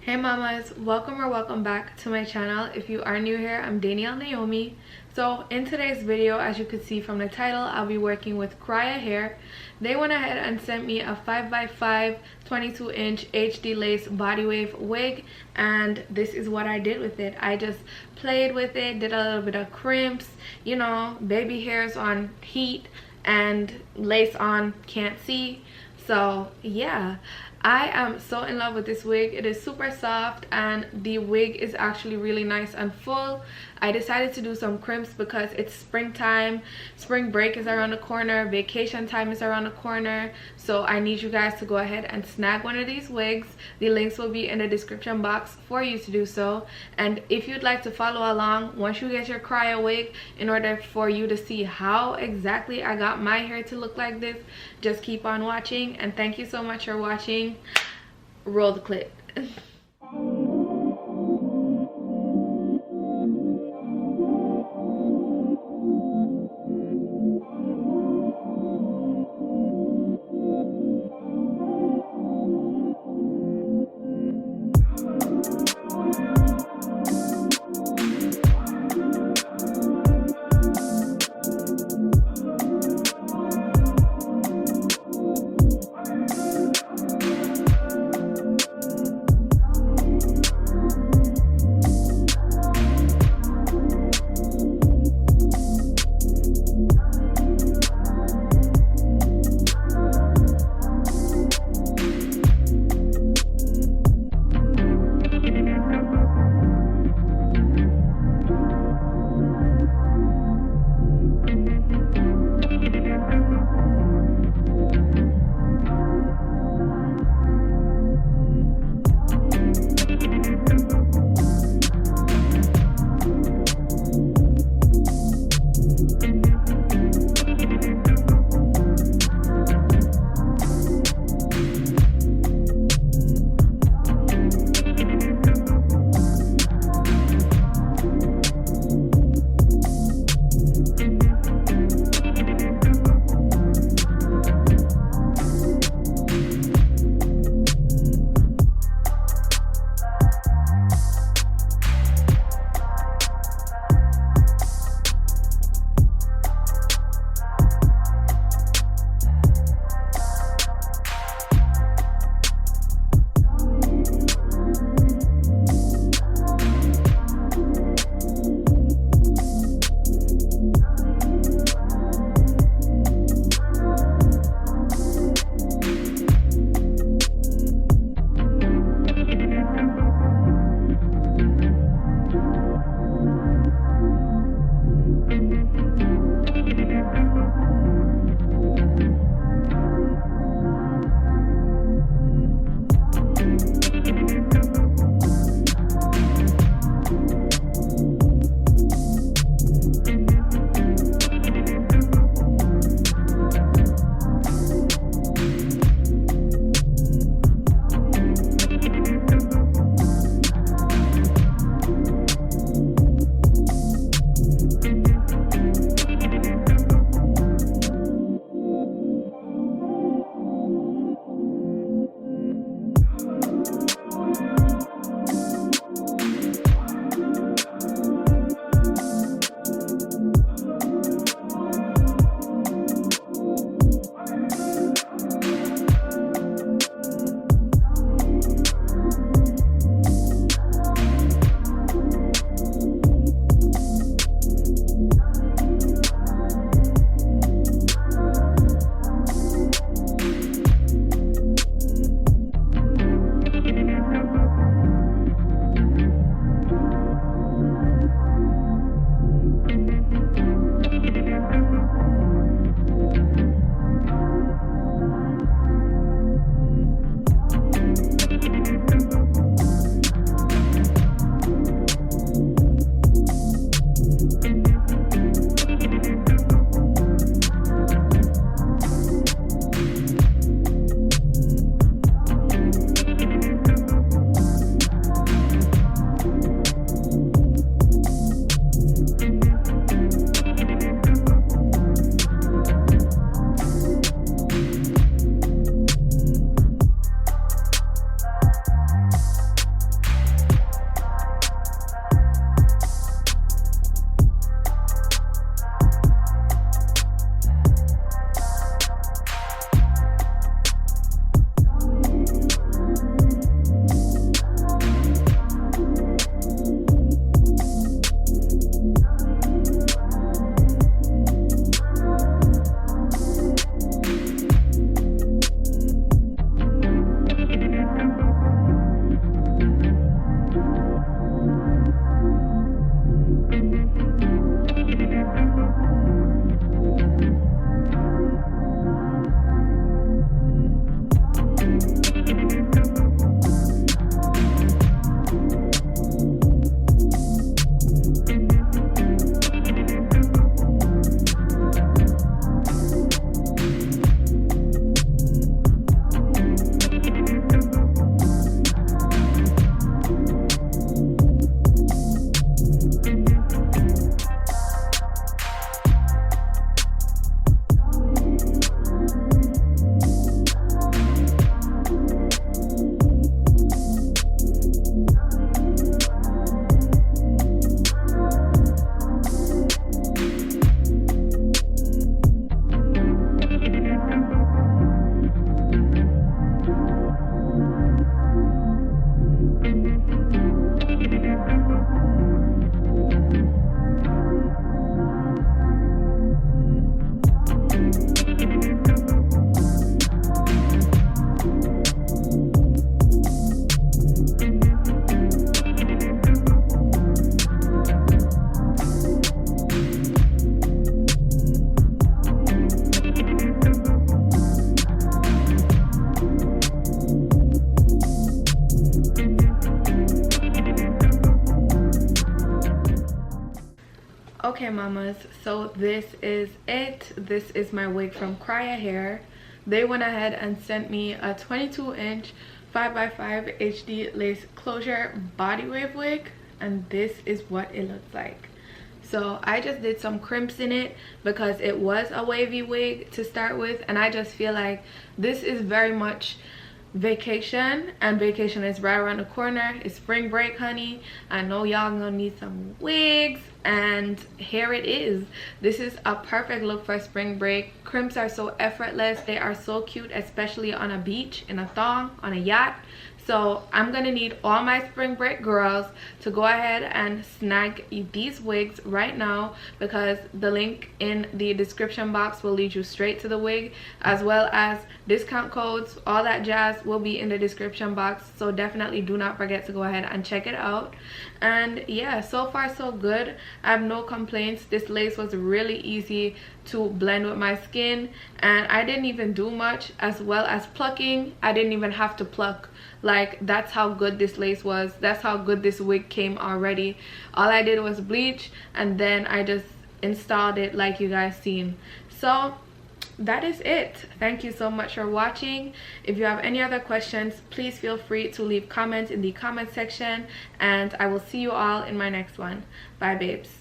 Hey mamas, welcome or welcome back to my channel. If you are new here, I'm Danielle Naomi. So in today's video, as you can see from the title, I'll be working with Kriyaa hair. They went ahead and sent me a 5x5 22-inch HD lace body wave wig, and this is what I did with it. I just played with it, did a little bit of crimps, you know, baby hairs on heat and lace on can't see. So yeah, I am so in love with this wig. It is super soft and the wig is actually really nice and full. I decided to do some crimps because it's springtime. Spring break is around the corner. Vacation time is around the corner. So I need you guys to go ahead and snag one of these wigs. The links will be in the description box for you to do so. And if you'd like to follow along, once you get your Kriyaa wig, in order for you to see how exactly I got my hair to look like this, just keep on watching. And thank you so much for watching. Roll the clip. Okay mamas, so this is it. This is my wig from Kriyaa hair. They went ahead and sent me a 22-inch 5x5 HD lace closure body wave wig, and this is what it looks like. So I just did some crimps in it because it was a wavy wig to start with, and I just feel like this is very much vacation, and vacation is right around the corner. It's spring break, honey. I know y'all gonna need some wigs, and here it is. This is a perfect look for spring break. Crimps are so effortless. They are so cute, especially on a beach, in a thong, on a yacht. So I'm gonna need all my spring break girls to go ahead and snag these wigs right now, because the link in the description box will lead you straight to the wig, as well as discount codes. All that jazz will be in the description box, so definitely do not forget to go ahead and check it out. And yeah, so far so good. I have no complaints. This lace was really easy to blend with my skin, and I didn't even do much, as well as plucking. I didn't even have to pluck. Like, that's how good this lace was. That's how good this wig came already. All I did was bleach, and then I just installed it like you guys seen. So that is it. Thank you so much for watching. If you have any other questions, please feel free to leave comments in the comment section, and I will see you all in my next one. Bye babes.